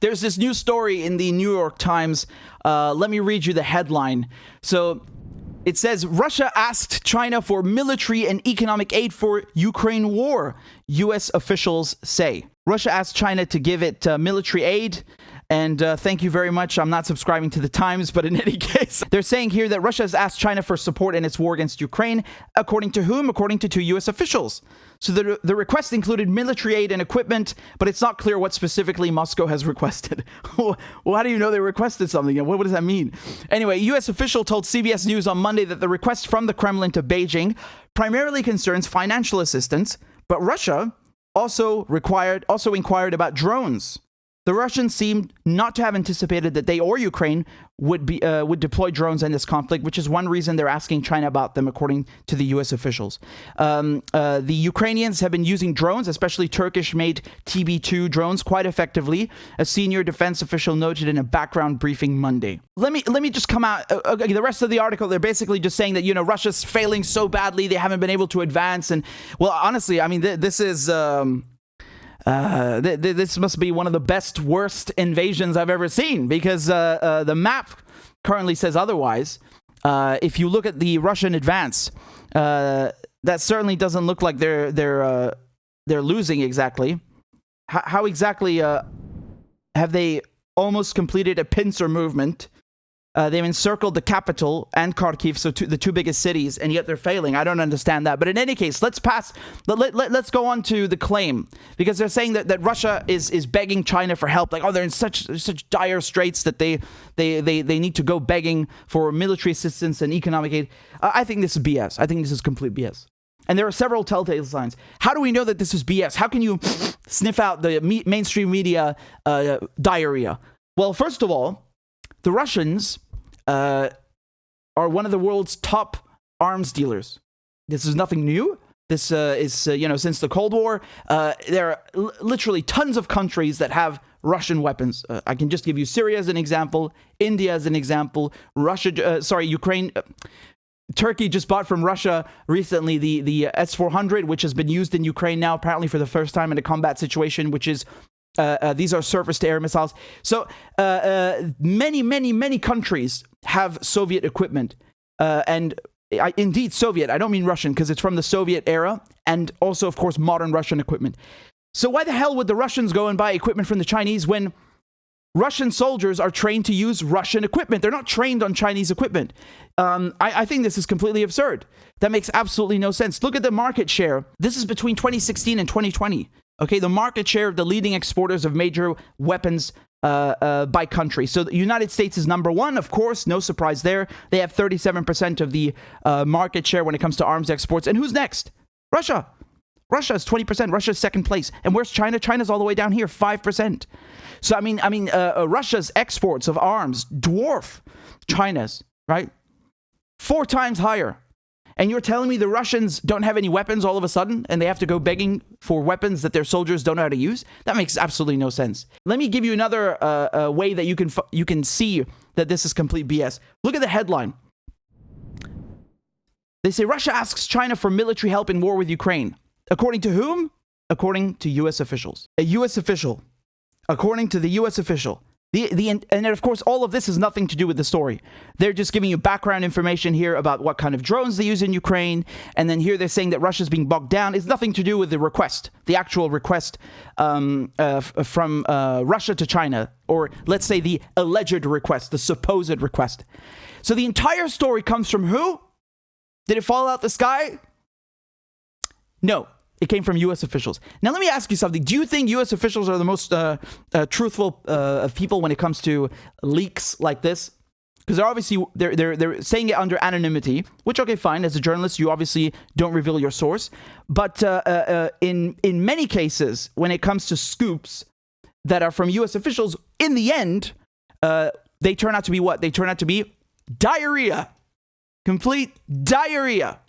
There's this new story in the New York Times. Let me read you the headline. So it says, Russia asked China for military and economic aid for Ukraine war, U.S. officials say. Russia asked China to give it military aid. And thank you very much. I'm not subscribing to the Times, but in any case, they're saying here that Russia has asked China for support in its war against Ukraine. According to whom? According to 2 U.S. officials. So the request included military aid and equipment, but it's not clear what specifically Moscow has requested. Well, how do you know they requested something? What does that mean? Anyway, a U.S. official told CBS News on Monday that the request from the Kremlin to Beijing primarily concerns financial assistance, but Russia also inquired about drones. The Russians seemed not to have anticipated that they or Ukraine would deploy drones in this conflict, which is one reason they're asking China about them, according to the U.S. officials. The Ukrainians have been using drones, especially Turkish-made TB2 drones, quite effectively, a senior defense official noted in a background briefing Monday. Let me just come out. Okay, the rest of the article, they're basically just saying that, Russia's failing so badly, they haven't been able to advance. And, well, honestly, I mean, this is... this must be one of the worst invasions I've ever seen, because the map currently says otherwise. If you look at the Russian advance, that certainly doesn't look like they're losing exactly. How exactly have they almost completed a pincer movement? They've encircled the capital and Kharkiv, so the two biggest cities, and yet they're failing. I don't understand that. But in any case, let's go on to the claim, because they're saying that Russia is begging China for help. Like, they're in such dire straits that they need to go begging for military assistance and economic aid. I think this is BS. I think this is complete BS. And there are several telltale signs. How do we know that this is BS? How can you sniff out the mainstream media diarrhea? Well, first of all, the Russians are one of the world's top arms dealers. This is nothing new. This is, since the Cold War, there are literally tons of countries that have Russian weapons. I can just give you Syria as an example, India as an example, Ukraine. Turkey just bought from Russia recently the S-400, which has been used in Ukraine now, apparently for the first time in a combat situation, which is these are surface-to-air missiles. So many countries have Soviet equipment. Indeed, Soviet. I don't mean Russian, because it's from the Soviet era, and also, of course, modern Russian equipment. So why the hell would the Russians go and buy equipment from the Chinese when Russian soldiers are trained to use Russian equipment? They're not trained on Chinese equipment. I think this is completely absurd. That makes absolutely no sense. Look at the market share. This is between 2016 and 2020. Okay, the market share of the leading exporters of major weapons by country. So the United States is number one, of course, no surprise there. They have 37% of the market share when it comes to arms exports. And who's next? Russia. Russia is 20%. Russia is second place. And where's China? China's all the way down here, 5%. So, I mean, Russia's exports of arms dwarf China's, right? 4 times higher. And you're telling me the Russians don't have any weapons all of a sudden, and they have to go begging for weapons that their soldiers don't know how to use? That makes absolutely no sense. Let me give you another way that you can see that this is complete BS. Look at the headline. They say Russia asks China for military help in war with Ukraine. According to whom? According to U.S. officials. A U.S. official. According to the U.S. official. And of course, all of this has nothing to do with the story. They're just giving you background information here about what kind of drones they use in Ukraine. And then here they're saying that Russia's being bogged down. It's nothing to do with the request, the actual request from Russia to China, or let's say the alleged request, the supposed request. So the entire story comes from who? Did it fall out the sky? No. It came from U.S. officials. Now, let me ask you something. Do you think U.S. officials are the most truthful of people when it comes to leaks like this? Because they're saying it under anonymity, which, okay, fine. As a journalist, you obviously don't reveal your source. But in many cases, when it comes to scoops that are from U.S. officials, in the end, they turn out to be what? They turn out to be diarrhea. Complete diarrhea.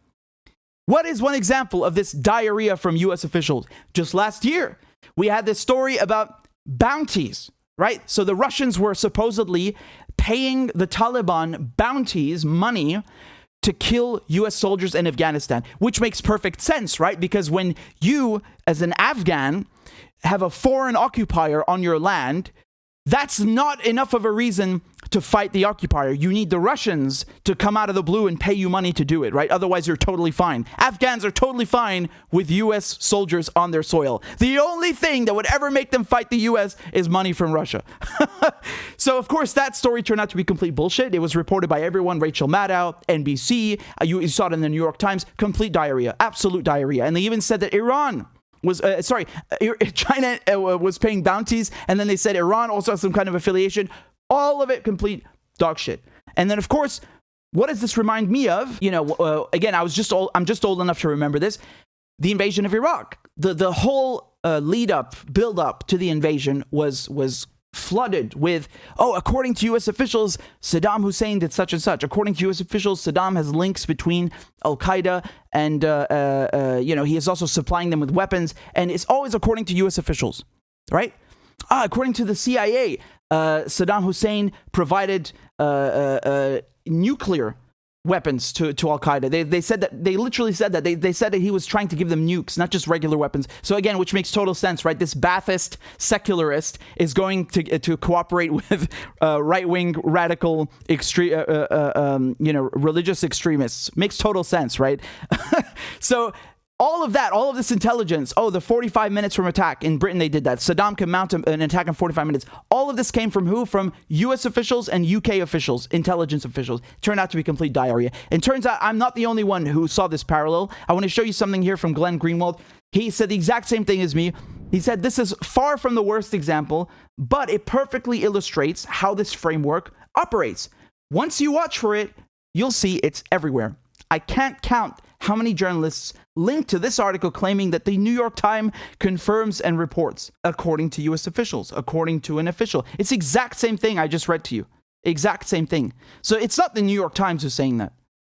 What is one example of this diarrhea from U.S. officials? Just last year, we had this story about bounties, right? So the Russians were supposedly paying the Taliban bounties, money, to kill U.S. soldiers in Afghanistan, which makes perfect sense, right? Because when you, as an Afghan, have a foreign occupier on your land, That's not enough of a reason to fight the occupier. You need the Russians to come out of the blue and pay you money to do it, right? Otherwise, you're totally fine. Afghans are totally fine with U.S. soldiers on their soil. The only thing that would ever make them fight the U.S. is money from Russia. So, of course, that story turned out to be complete bullshit. It was reported by everyone, Rachel Maddow, NBC. You saw it in the New York Times. Complete diarrhea, absolute diarrhea. And they even said that China was paying bounties, and then they said Iran also has some kind of affiliation. All of it complete dog shit. And then, of course, what does this remind me of? Again, I'm just old enough to remember this. The invasion of Iraq. The whole build up to the invasion was flooded with, according to U.S. officials, Saddam Hussein did such and such. According to U.S. officials, Saddam has links between Al-Qaeda and, he is also supplying them with weapons. And it's always according to U.S. officials, right? According to the CIA, Saddam Hussein provided nuclear weapons to Al-Qaeda. They literally said that. They said that he was trying to give them nukes, not just regular weapons. So again, which makes total sense, right? This Ba'athist secularist is going to cooperate with right-wing radical religious extremists. Makes total sense, right? So all of this intelligence, the 45 minutes from attack. In Britain, they did that. Saddam can mount an attack in 45 minutes. All of this came from who? From U.S. officials and UK officials, intelligence officials. Turned out to be complete diarrhea. And turns out I'm not the only one who saw this parallel. I want to show you something here from Glenn Greenwald. He said the exact same thing as me. He said this is far from the worst example, but it perfectly illustrates how this framework operates. Once you watch for it, you'll see it's everywhere. I can't count how many journalists linked to this article claiming that the New York Times confirms and reports, according to U.S. officials, according to an official. It's the exact same thing I just read to you. Exact same thing. So it's not the New York Times who's saying that.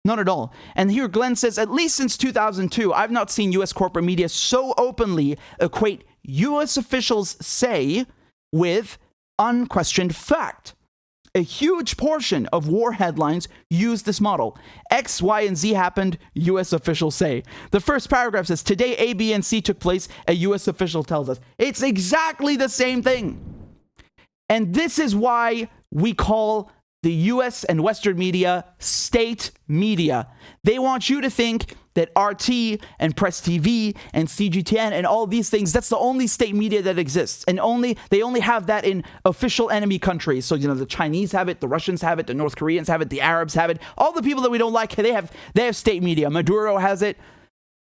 Not at all. And here Glenn says, at least since 2002, I've not seen U.S. corporate media so openly equate U.S. officials say with unquestioned fact. A huge portion of war headlines use this model. X, Y, and Z happened, U.S. officials say. The first paragraph says, today A, B, and C took place, a U.S. official tells us. It's exactly the same thing. And this is why we call the U.S. and Western media state media. They want you to think that RT and Press TV and CGTN and all these things, that's the only state media that exists. And they only have that in official enemy countries. So, the Chinese have it, the Russians have it, the North Koreans have it, the Arabs have it. All the people that we don't like, they have state media. Maduro has it.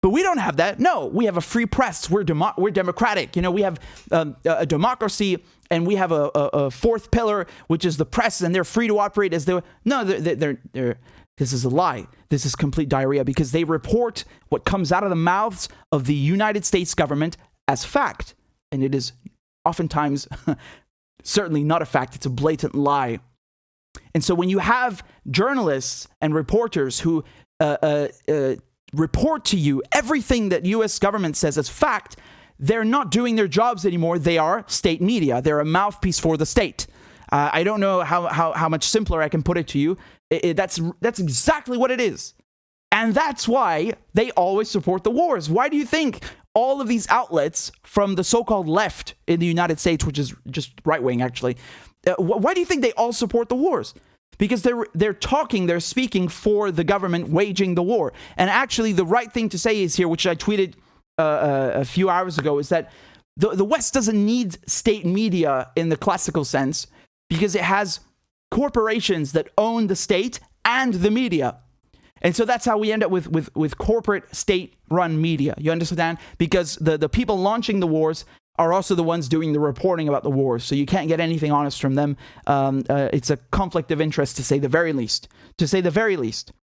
But we don't have that. No, we have a free press. We're democratic. We have a democracy, and we have a fourth pillar, which is the press, and they're free to operate as they. No, they're. This is a lie. This is complete diarrhea because they report what comes out of the mouths of the United States government as fact, and it is oftentimes certainly not a fact. It's a blatant lie. And so when you have journalists and reporters who report to you everything that U.S. government says as fact, they're not doing their jobs anymore. They are state media. They're a mouthpiece for the state. I don't know how much simpler I can put it to you. That's exactly what it is. And that's why they always support the wars. Why do you think all of these outlets from the so-called left in the United States, which is just right-wing actually, why do you think they all support the wars? Because they're speaking for the government waging the war. And actually the right thing to say is here, which I tweeted a few hours ago, is that the West doesn't need state media in the classical sense because it has corporations that own the state and the media. And so that's how we end up with corporate state-run media. You understand? Because the people launching the wars are also the ones doing the reporting about the wars. So you can't get anything honest from them. It's a conflict of interest, to say the very least.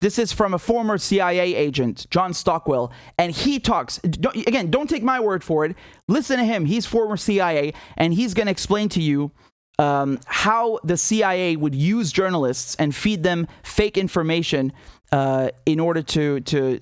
This is from a former CIA agent, John Stockwell. And he talks, don't take my word for it. Listen to him. He's former CIA, and he's going to explain to you how the CIA would use journalists and feed them fake information in order to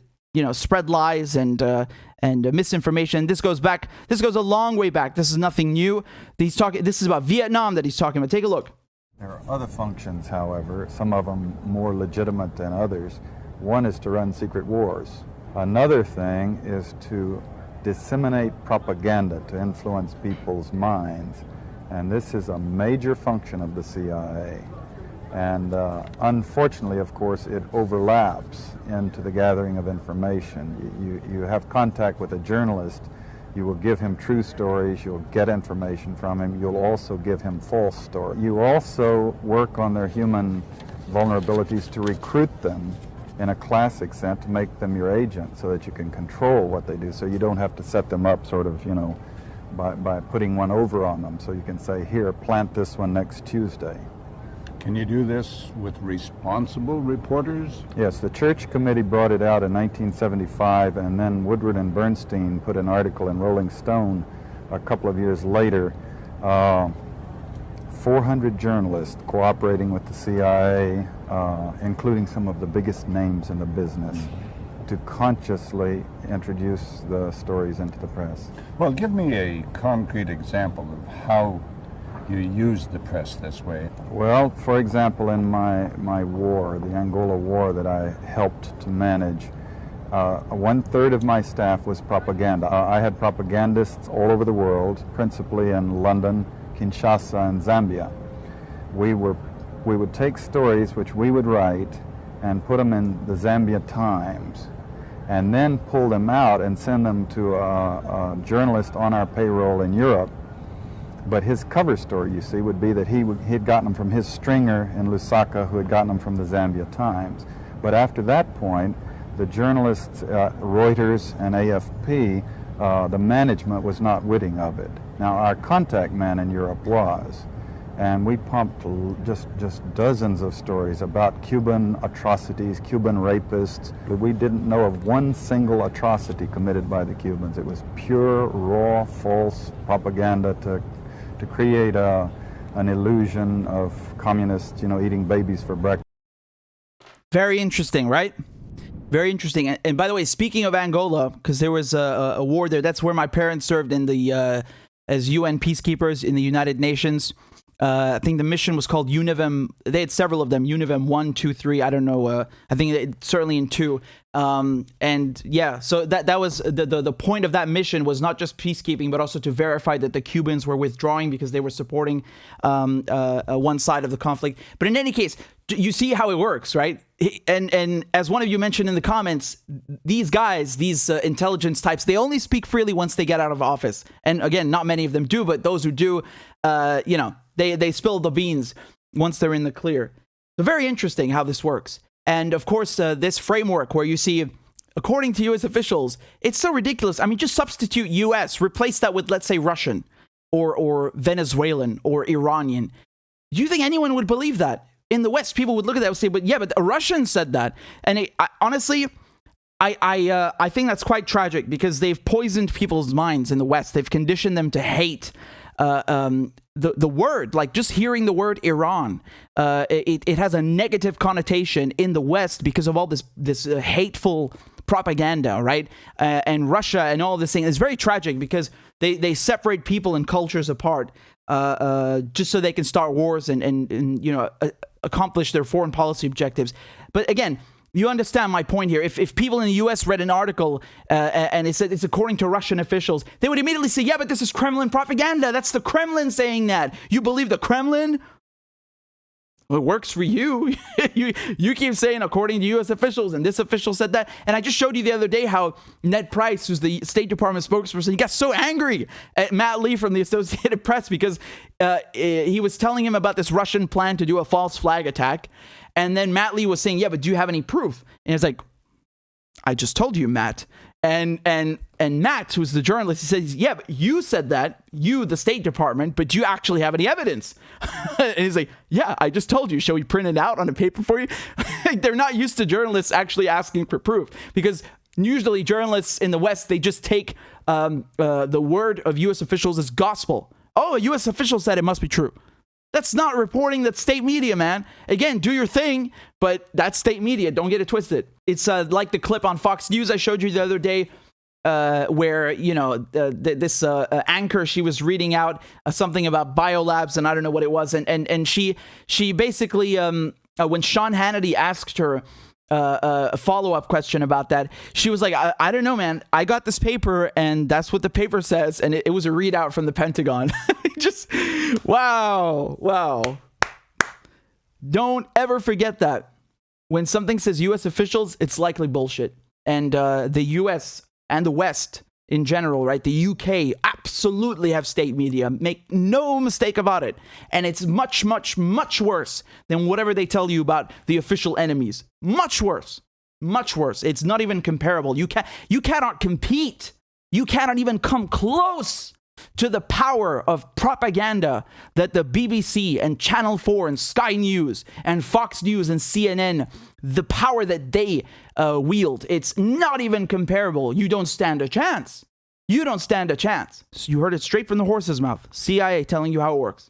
spread lies and misinformation. This goes a long way back. This is nothing new. This is about Vietnam that he's talking about. Take a look. There are other functions, however, some of them more legitimate than others. One is to run secret wars. Another thing is to disseminate propaganda to influence people's minds. And this is a major function of the CIA. And unfortunately, of course, it overlaps into the gathering of information. You have contact with a journalist, you will give him true stories, you'll get information from him, you'll also give him false stories. You also work on their human vulnerabilities to recruit them in a classic sense, to make them your agent so that you can control what they do, so you don't have to set them up sort of, by putting one over on them. So you can say, here, plant this one next Tuesday. Can you do this with responsible reporters? Yes, the Church Committee brought it out in 1975, and then Woodward and Bernstein put an article in Rolling Stone a couple of years later. 400 journalists cooperating with the CIA, including some of the biggest names in the business, to consciously introduce the stories into the press. Well, give me a concrete example of how you use the press this way. Well, for example, in my war, the Angola War that I helped to manage, 1/3 of my staff was propaganda. I had propagandists all over the world, principally in London, Kinshasa, and Zambia. We would take stories which we would write and put them in the Zambia Times, and then pull them out and send them to a journalist on our payroll in Europe. But his cover story, you see, would be that he had gotten them from his stringer in Lusaka, who had gotten them from the Zambia Times. But after that point, the journalists, Reuters and AFP, the management was not witting of it. Now, our contact man in Europe was, and we pumped just dozens of stories about Cuban atrocities, Cuban rapists. We didn't know of one single atrocity committed by the Cubans. It was pure, raw, false propaganda to create an illusion of communists, eating babies for breakfast. Very interesting, right? Very interesting. And by the way, speaking of Angola, because there was a war there, that's where my parents served in the as UN peacekeepers in the United Nations. I think the mission was called Univem. They had several of them, Univem 1, 2, 3. I don't know. I think certainly in 2. And yeah, so that was the point of that mission was not just peacekeeping, but also to verify that the Cubans were withdrawing because they were supporting one side of the conflict. But in any case, you see how it works, right? And as one of you mentioned in the comments, these guys, these intelligence types, they only speak freely once they get out of office. And again, not many of them do, but those who do, they spill the beans once they're in the clear. So very interesting how this works. And of course, this framework where you see, according to U.S. officials, it's so ridiculous. I mean, just substitute U.S., replace that with, let's say, Russian or Venezuelan or Iranian. Do you think anyone would believe that? In the West, people would look at that and say, but a Russian said that. And honestly, I think that's quite tragic because they've poisoned people's minds in the West. They've conditioned them to hate the word, like just hearing the word Iran. It has a negative connotation in the West because of all this hateful propaganda, right? And Russia and all this thing is very tragic because they separate people and cultures apart just so they can start wars and accomplish their foreign policy objectives. But again, you understand my point here. If people in the U.S. read an article and it said it's according to Russian officials, they would immediately say, yeah, but this is Kremlin propaganda. That's the Kremlin saying that. You believe the Kremlin? Well, it works for you. You keep saying according to U.S. officials, and this official said that. And I just showed you the other day how Ned Price, who's the State Department spokesperson, he got so angry at Matt Lee from the Associated Press because he was telling him about this Russian plan to do a false flag attack. And then Matt Lee was saying, yeah, but do you have any proof? And it's like, I just told you, Matt. And Matt, who's the journalist, he says, yeah, but you said that, you, the State Department, but do you actually have any evidence? And he's like, yeah, I just told you. Shall we print it out on a paper for you? They're not used to journalists actually asking for proof because usually journalists in the West, they just take the word of U.S. officials as gospel. Oh, a U.S. official said it must be true. That's not reporting. That's state media, man. Again, do your thing, but that's state media. Don't get it twisted. It's like the clip on Fox News I showed you the other day where, this anchor, she was reading out something about biolabs, and I don't know what it was. And she basically, when Sean Hannity asked her, a follow-up question about that. She was like, I don't know, man. I got this paper, and that's what the paper says, and it was a readout from the Pentagon. Just, wow. Don't ever forget that. When something says U.S. officials, it's likely bullshit. And the U.S. and the West in general, right? The UK absolutely have state media. Make no mistake about it. And it's much, much, much worse than whatever they tell you about the official enemies. Much worse. Much worse. It's not even comparable. You cannot compete. You cannot even come close to the power of propaganda that the BBC and Channel 4 and Sky News and Fox News and CNN, the power that they wield. It's not even comparable. You don't stand a chance. You don't stand a chance. So you heard it straight from the horse's mouth. CIA telling you how it works.